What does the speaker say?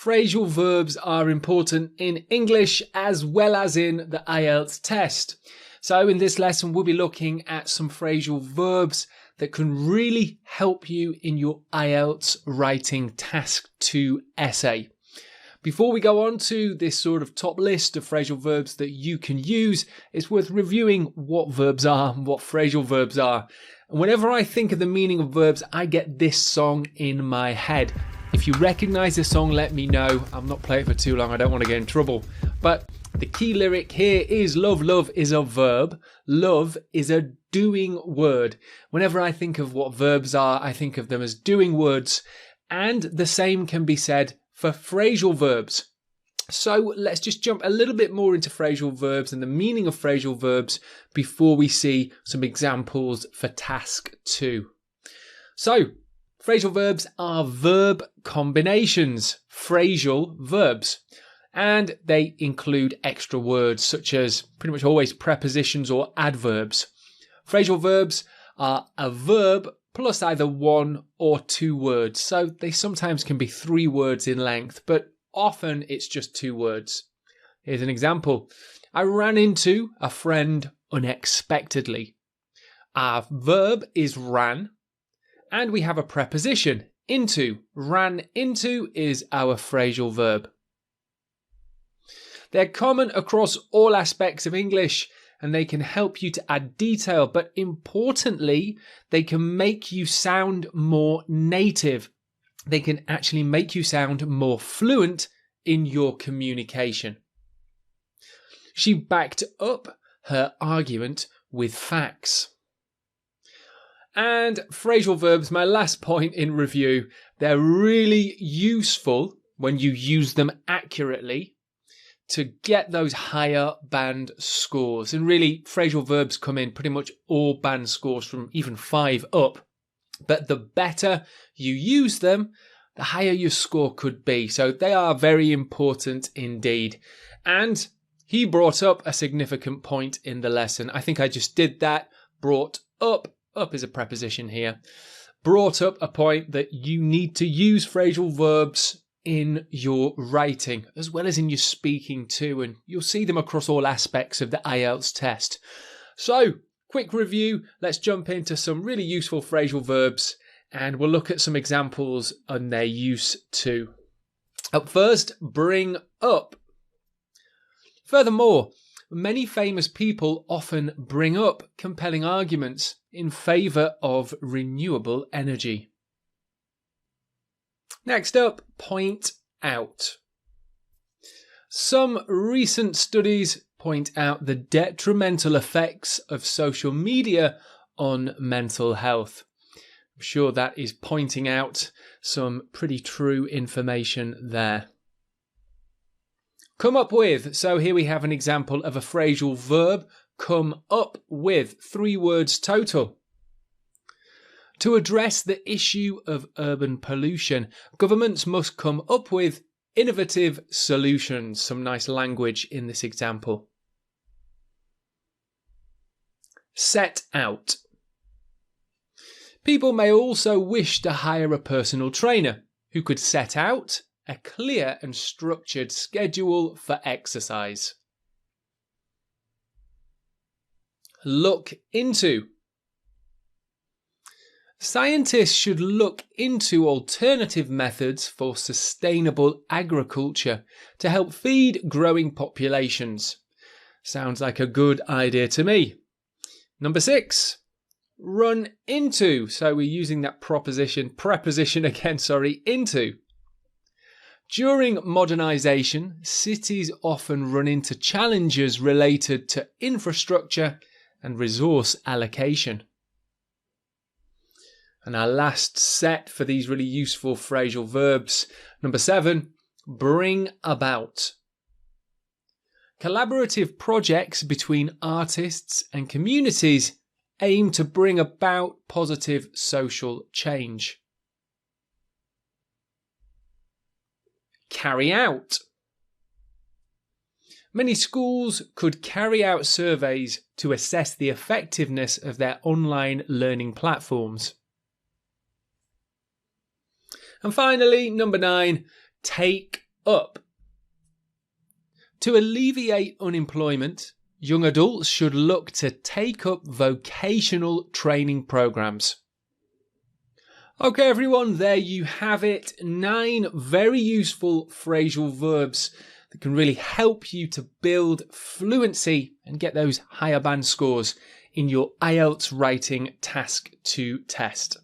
Phrasal verbs are important in English as well as in the IELTS test. So in this lesson, we'll be looking at some phrasal verbs that can really help you in your IELTS writing task 2 essay. Before we go on to this sort of top list of phrasal verbs that you can use, it's worth reviewing what verbs are and what phrasal verbs are. And whenever I think of the meaning of verbs, I get this song in my head. If you recognise the song, let me know. I'm not playing it for too long, I don't want to get in trouble. But the key lyric here is love. Love is a verb. Love is a doing word. Whenever I think of what verbs are, I think of them as doing words. And the same can be said for phrasal verbs. So let's just jump a little bit more into phrasal verbs and the meaning of phrasal verbs before we see some examples for task 2. So, phrasal verbs are verb combinations, phrasal verbs, and they include extra words such as pretty much always prepositions or adverbs. Phrasal verbs are a verb plus either one or two words, so they sometimes can be 3 words in length, but often it's just 2 words. Here's an example. I ran into a friend unexpectedly. Our verb is ran, and we have a preposition, into. Ran into is our phrasal verb. They're common across all aspects of English, and they can help you to add detail, but importantly, they can make you sound more native. They can actually make you sound more fluent in your communication. She backed up her argument with facts. And phrasal verbs, my last point in review, they're really useful when you use them accurately to get those higher band scores. And really, phrasal verbs come in pretty much all band scores from even 5 up. But the better you use them, the higher your score could be. So they are very important indeed. And he brought up a significant point in the lesson. I think I just did that. Brought up. Up is a preposition here. Brought up a point that you need to use phrasal verbs in your writing as well as in your speaking too. And you'll see them across all aspects of the IELTS test. So, quick review. Let's jump into some really useful phrasal verbs and we'll look at some examples on their use too. Up first, bring up. Furthermore, many famous people often bring up compelling arguments in favour of renewable energy. Next up, point out. Some recent studies point out the detrimental effects of social media on mental health. I'm sure that is pointing out some pretty true information there. Come up with. So here we have an example of a phrasal verb, come up with, 3 words total. To address the issue of urban pollution, governments must come up with innovative solutions. Some nice language in this example. Set out. People may also wish to hire a personal trainer who could set out a clear and structured schedule for exercise. Look into. Scientists should look into alternative methods for sustainable agriculture to help feed growing populations. Sounds like a good idea to me. Number 6. Run into. So we're using that preposition again, into. During modernisation, cities often run into challenges related to infrastructure and resource allocation. And our last set for these really useful phrasal verbs, number 7, bring about. Collaborative projects between artists and communities aim to bring about positive social change. Carry out. Many schools could carry out surveys to assess the effectiveness of their online learning platforms. And finally, number 9, take up. To alleviate unemployment, young adults should look to take up vocational training programs. Okay, everyone, there you have it. 9 very useful phrasal verbs that can really help you to build fluency and get those higher band scores in your IELTS writing task 2 test.